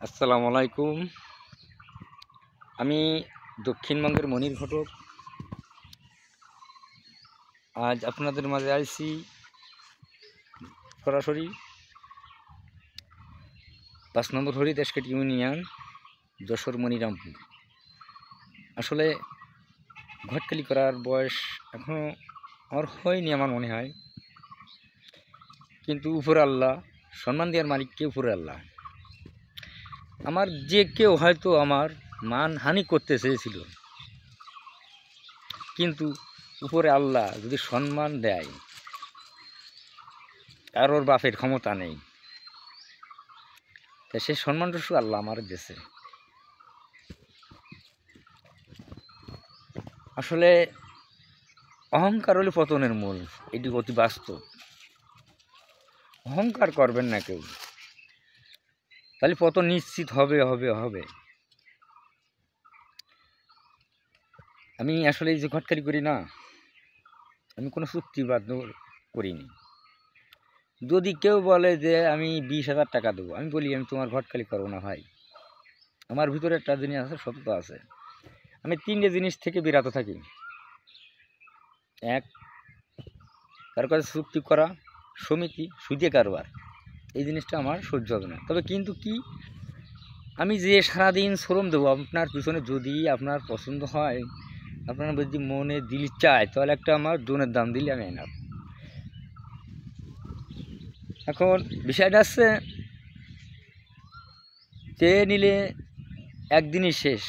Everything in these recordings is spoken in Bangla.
আসসালামু আলাইকুম। আমি দক্ষিণবঙ্গের মনির ঘটক। আজ আপনাদের মাঝে আইছি সরাসরি ৫ নম্বর হরিদাসকেট ইউনিয়ন, যশোর মনিরামপুর। আসলে ঘটকালি করার বয়স এখনও আমার হয়নি আমার মনে হয়, কিন্তু উপরে আল্লাহ, সম্মান দেওয়ার মালিককে উপরে আল্লাহ। আমার যে কেউ হয়তো আমার মানহানি করতে চেয়েছিল, কিন্তু উপরে আল্লাহ যদি সম্মান দেয়, কারোর বাপের ক্ষমতা নেই, তা সেই সম্মানটা শুধু আল্লাহ আমার দেশে। আসলে অহংকার হলে পতনের মূল, এটি অতি বাস্তব। অহংকার করবেন না কেউ, তাহলে পতন নিশ্চিত হবে হবে হবে। আমি আসলে এই যে ঘটকালি করি না, আমি কোনো চুক্তিবাদ করিনি। যদি কেউ বলে যে আমি 20,000 টাকা দেবো, আমি বলি আমি তোমার ঘটকালি করবো না ভাই। আমার ভিতরে একটা জিনিস আছে, সত্য আছে। আমি 3টে জিনিস থেকে বিরত থাকি। এক, কারো কাছে চুক্তি করা, সমিতি, সুদে কারবার, এই জিনিসটা আমার সহ্য হবে না। তবে কিন্তু কি, আমি যে সারাদিন শ্রম দেবো আপনার পিছনে, যদি আপনার পছন্দ হয়, আপনার যদি মনে দিল চায়, তাহলে একটা আমার জনের দাম দিলে আমি এনাফ। এখন বিষয়টা আসছে, চেয়ে নিলে একদিনই শেষ,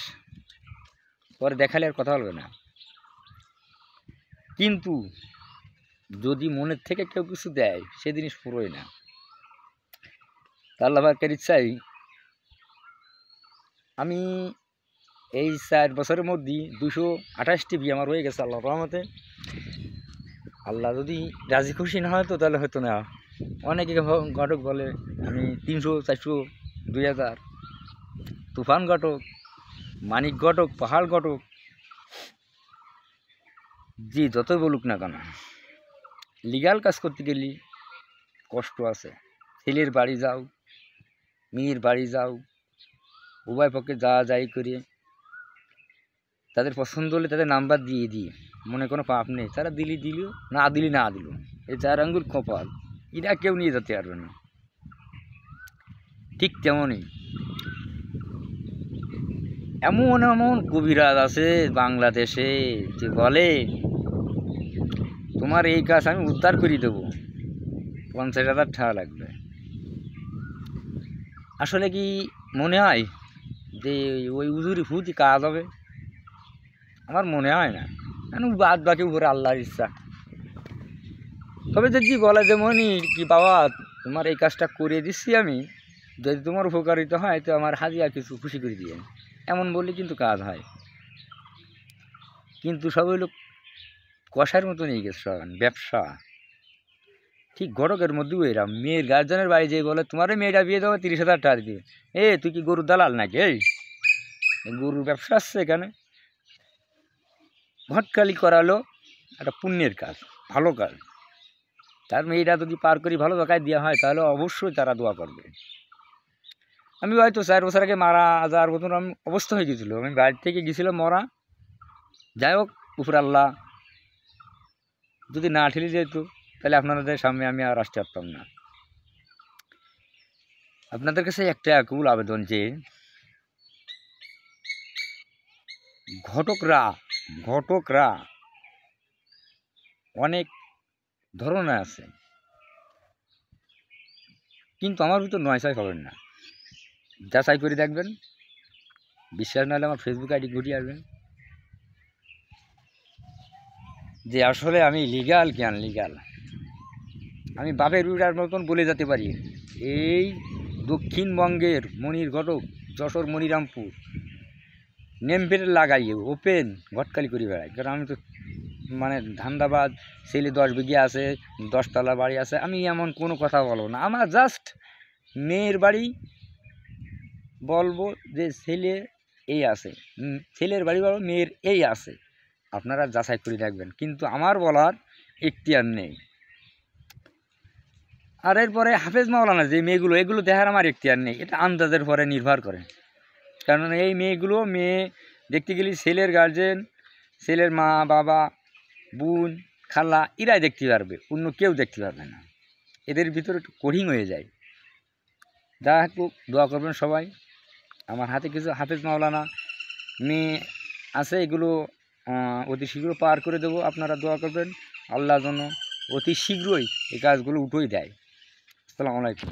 পরে দেখালে আর কথা বলবে না। কিন্তু যদি মনের থেকে কেউ কিছু দেয়, সে জিনিস পুরোই না। আল্লাহ পাকের ইচ্ছাই আমি এই 4 বছরের মধ্যে 228টি বিয়ে আমার হয়ে গেছে আল্লাহর রহমতে। আল্লাহ যদি রাজি খুশি না হয় তো তাহলে হয়তো না। অনেকে ঘটক বলে আমি 300, 400, 2000, তুফান ঘটক, মানিক ঘটক, পাহাড় ঘটক, জি যতই বলুক না কেন, লিগাল কাজ করতে গেলে কষ্ট আছে। ছেলের বাড়ি যাও, মেয়ের বাড়ি যাও, উভয় পক্ষে যাওয়া যাই করে তাদের পছন্দ হলে তাদের নাম্বার দিয়ে দিয়ে, মনে কোনো পাপ নেই, তারা দিলি দিল, না দিলি না দিল, এই 4 আঙ্গুল কপাল, এরা কেউ নিয়ে যেতে পারবে না। ঠিক তেমনই এমন এমন কবিরাজ আছে বাংলাদেশে যে বলে তোমার এই কাজ আমি উদ্ধার করে দেবো, 50,000 টাকা লাগবে। আসলে কি মনে হয় যে ওই উজুরি ফুটি কাজ হবে? আমার মনে হয় না, কেন বাদ বাকি উপরে আল্লাহর ইচ্ছা। তবে যদি বলে যে মনি কি বাবা তোমার এই কাজটা করে দিচ্ছি আমি, যদি তোমার উপকারিত হয় তো আমার হাজিয়া কিছু খুশি করে দিয়ে, এমন বললে কিন্তু কাজ হয়। কিন্তু সবাই লোক কষার মতো নিয়ে গেছে ব্যবসা। ঠিক ঘটকের মধ্যেও এরা মেয়ের গার্জেনের বাড়ি যেয়ে বলে তোমার মেয়েটা বিয়ে দেবো 30,000 টাকা দিয়ে, তুই কি গরুর দালাল নাকি? এই গরুর ব্যবসা আসছে এখানে। ঘটকালি করালো একটা পুণ্যের কাজ, ভালো কাজ। তার মেয়েটা যদি পার করি ভালো জায়গায় দেওয়া হয়, তাহলে অবশ্যই তারা দোয়া করবে। আমি হয়তো 4 বছর আগে মারা যাওয়ার মতন আমি অবস্থা হয়ে গেছিলো, আমি বাড়ি থেকে গেছিলাম মরা। যাই হোক, উপর আল্লাহ যদি না ঠেলে যেত, তাহলে আপনাদের সামনে আমি আর আসতে পারতাম না। আপনাদের কাছে একটা কুল আবেদন যে ঘটকরা ঘটকরা অনেক ধরনের আছে, কিন্তু আমার ভিতর নয়সাই পাবেন না। যাচাই করে দেখবেন, বিশ্বাস না হলে আমার ফেসবুক আইডি ঘুরিয়ে আসবেন, যে আসলে আমি লিগাল কি আনলিগাল। আমি বাপের উড়ার মতন বলে যেতে পারি, এই দক্ষিণবঙ্গের মনির ঘটক, যশোর মনিরামপুর নেম প্লেট লাগাইয়ে ওপেন ঘটকালি করে বেড়াই। কারণ আমি তো মানে ধান্দাবাজ, ছেলে 10 বিঘে আছে, 10 তলা বাড়ি আছে, আমি এমন কোনো কথা বলবো না। আমার জাস্ট মেয়ের বাড়ি বলবো যে ছেলে এই আছে, ছেলের বাড়ি বলবো মেয়ের এই আছে, আপনারা যাচাই করে রাখবেন। কিন্তু আমার বলার এখতিয়ার নেই। আর এরপরে হাফেজ মাওলানা যে মেয়েগুলো, এগুলো দেখার আমার এখতিয়ার নেই, এটা আন্দাজের পরে নির্ভর করে। কারণ এই মেয়ে দেখতে গেলে ছেলের গার্জেন, ছেলের মা বাবা, বোন, খালা, এরাই দেখতে পারবে, অন্য কেউ দেখতে পারবে না। এদের ভিতরে একটু কঠিন হয়ে যায়। যা একটু দোয়া করবেন সবাই। আমার হাতে কিছু হাফেজ মাওলানা মেয়ে আছে, এগুলো অতি শীঘ্র পার করে দেবো। আপনারা দোয়া করবেন, আল্লাহ যেন অতি শীঘ্রই এই কাজগুলো উঠোই দেয়। আসসালামু আলাইকুম।